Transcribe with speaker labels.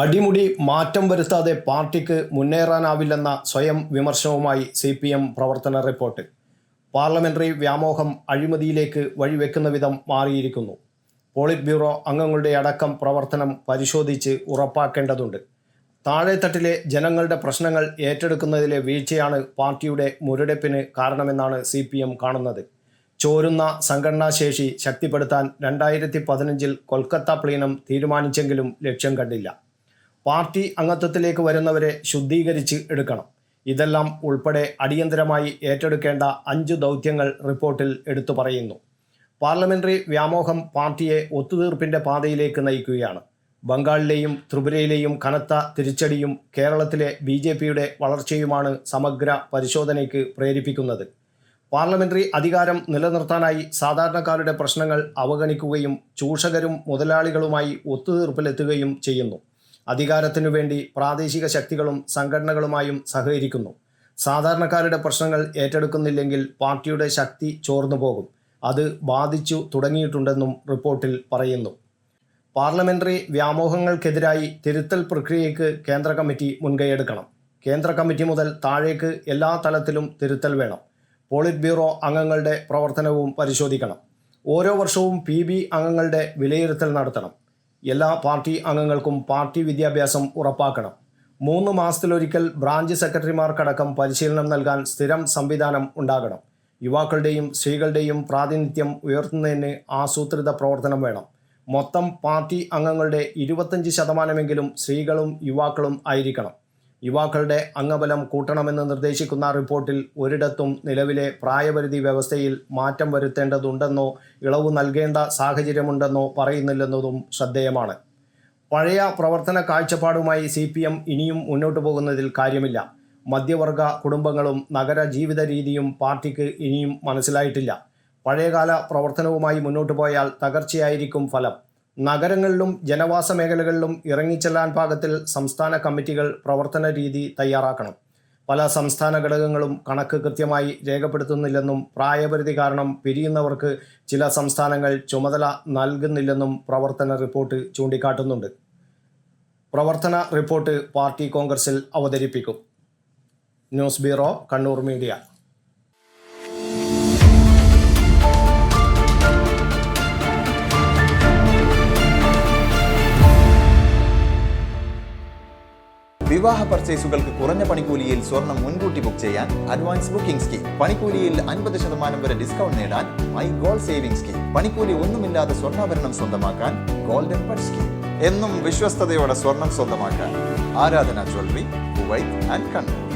Speaker 1: അടിമുടി മാറ്റം വരുത്താതെ പാർട്ടിക്ക് മുന്നേറാനാവില്ലെന്ന സ്വയം വിമർശനവുമായി CPM പ്രവർത്തന റിപ്പോർട്ട്. പാർലമെന്ററി വ്യാമോഹം അഴിമതിയിലേക്ക് വഴിവെക്കുന്ന വിധം മാറിയിരിക്കുന്നു. പോളിറ്റ് ബ്യൂറോ അംഗങ്ങളുടെ അടക്കം പ്രവർത്തനം പരിശോധിച്ച് ഉറപ്പാക്കേണ്ടതുണ്ട്. താഴെത്തട്ടിലെ ജനങ്ങളുടെ പ്രശ്നങ്ങൾ ഏറ്റെടുക്കുന്നതിലെ വീഴ്ചയാണ് പാർട്ടിയുടെ മുരടിപ്പിന് കാരണമെന്നാണ് CPM കാണുന്നത്. ചോരുന്ന സംഘടനാശേഷി ശക്തിപ്പെടുത്താൻ 2015 കൊൽക്കത്ത പ്ലീനം തീരുമാനിച്ചെങ്കിലും ലക്ഷ്യം കണ്ടില്ല. പാർട്ടി അംഗത്വത്തിലേക്ക് വരുന്നവരെ ശുദ്ധീകരിച്ച് എടുക്കണം. ഇതെല്ലാം ഉൾപ്പെടെ അടിയന്തരമായി ഏറ്റെടുക്കേണ്ട 5 ദൗത്യങ്ങൾ റിപ്പോർട്ടിൽ എടുത്തു പറയുന്നു. പാർലമെന്ററി വ്യാമോഹം പാർട്ടിയെ ഒത്തുതീർപ്പിന്റെ പാതയിലേക്ക് നയിക്കുകയാണ്. ബംഗാളിലെയും ത്രിപുരയിലെയും കനത്ത തിരിച്ചടിയും കേരളത്തിലെ BJPയുടെ വളർച്ചയുമാണ് സമഗ്ര പരിശോധനയ്ക്ക് പ്രേരിപ്പിക്കുന്നത്. പാർലമെന്ററി അധികാരം നിലനിർത്താനായി സാധാരണക്കാരുടെ പ്രശ്നങ്ങൾ അവഗണിക്കുകയും ചൂഷകരും മുതലാളികളുമായി ഒത്തുതീർപ്പിലെത്തുകയും ചെയ്യുന്നു. അധികാരത്തിനു വേണ്ടി പ്രാദേശിക ശക്തികളും സംഘടനകളുമായും സഹകരിക്കുന്നു. സാധാരണക്കാരുടെ പ്രശ്നങ്ങൾ ഏറ്റെടുക്കുന്നില്ലെങ്കിൽ പാർട്ടിയുടെ ശക്തി ചോർന്നു പോകും. അത് ബാധിച്ചു തുടങ്ങിയിട്ടുണ്ടെന്നും റിപ്പോർട്ടിൽ പറയുന്നു. പാർലമെന്ററി വ്യാമോഹങ്ങൾക്കെതിരായി തിരുത്തൽ പ്രക്രിയയ്ക്ക് കേന്ദ്ര കമ്മിറ്റി മുൻകൈയെടുക്കണം. കേന്ദ്ര കമ്മിറ്റി മുതൽ താഴേക്ക് എല്ലാ തലത്തിലും തിരുത്തൽ വേണം. പോളിറ്റ് ബ്യൂറോ അംഗങ്ങളുടെ പ്രവർത്തനവും പരിശോധിക്കണം. ഓരോ വർഷവും PB അംഗങ്ങളുടെ വിലയിരുത്തൽ നടത്തണം. എല്ലാ പാർട്ടി അംഗങ്ങൾക്കും പാർട്ടി വിദ്യാഭ്യാസം ഉറപ്പാക്കണം. 3 മാസത്തിലൊരിക്കൽ ബ്രാഞ്ച് സെക്രട്ടറിമാർക്കടക്കം പരിശീലനം നൽകാൻ സ്ഥിരം സംവിധാനം ഉണ്ടാകണം. യുവാക്കളുടെയും സ്ത്രീകളുടെയും പ്രാതിനിധ്യം ഉയർത്തുന്നതിന് ആസൂത്രിത പ്രവർത്തനം വേണം. മൊത്തം പാർട്ടി അംഗങ്ങളുടെ 25% സ്ത്രീകളും യുവാക്കളും ആയിരിക്കണം. യുവാക്കളുടെ അംഗബലം കൂട്ടണമെന്ന് നിർദ്ദേശിക്കുന്ന റിപ്പോർട്ടിൽ ഒരിടത്തും നിലവിലെ പ്രായപരിധി വ്യവസ്ഥയിൽ മാറ്റം വരുത്തേണ്ടതുണ്ടെന്നോ ഇളവ് നൽകേണ്ട സാഹചര്യമുണ്ടെന്നോ പറയുന്നില്ലെന്നതും ശ്രദ്ധേയമാണ്. പഴയ പ്രവർത്തന കാഴ്ചപ്പാടുമായി CPM ഇനിയും മുന്നോട്ടു പോകുന്നതിൽ കാര്യമില്ല. മധ്യവർഗ കുടുംബങ്ങളും നഗര ജീവിത രീതിയും പാർട്ടിക്ക് ഇനിയും മനസ്സിലായിട്ടില്ല. പഴയകാല പ്രവർത്തനവുമായി മുന്നോട്ടു പോയാൽ തകർച്ചയായിരിക്കും ഫലം. നഗരങ്ങളിലും ജനവാസ മേഖലകളിലും ഇറങ്ങിച്ചെല്ലാൻ പാകത്തിൽ സംസ്ഥാന കമ്മിറ്റികൾ പ്രവർത്തന രീതി തയ്യാറാക്കണം. പല സംസ്ഥാന ഘടകങ്ങളും കണക്ക് കൃത്യമായി രേഖപ്പെടുത്തുന്നില്ലെന്നും പ്രായപരിധി കാരണം പിരിയുന്നവർക്ക് ചില സംസ്ഥാനങ്ങൾ ചുമതല നൽകുന്നില്ലെന്നും പ്രവർത്തന റിപ്പോർട്ട് ചൂണ്ടിക്കാട്ടുന്നുണ്ട്. പ്രവർത്തന റിപ്പോർട്ട് പാർട്ടി കോൺഗ്രസിൽ അവതരിപ്പിക്കും. News bureau, Kannur media.
Speaker 2: വിവാഹ പർച്ചേസുകൾക്ക് കുറഞ്ഞ പണിക്കൂലിയിൽ സ്വർണം മുൻകൂട്ടി ബുക്ക് ചെയ്യാൻ അഡ്വാൻസ് ബുക്കിംഗ് സ്കീം. പണിക്കൂലിയിൽ 50% വരെ ഡിസ്കൗണ്ട് നേടാൻ മൈ ഗോൾഡ് സേവിംഗ് സ്കീം. പണിക്കൂലി ഒന്നുമില്ലാതെ സ്വർണ്ണാഭരണം സ്വന്തമാക്കാൻ ഗോൾഡൻ ബഡ് സ്കീം. എന്നും വിശ്വസ്തയോടെ സ്വർണം സ്വന്തമാക്കാൻ ആരാധന ജ്വല്ലറി, കുവൈറ്റ് ആൻഡ് കണ്ണൂർ.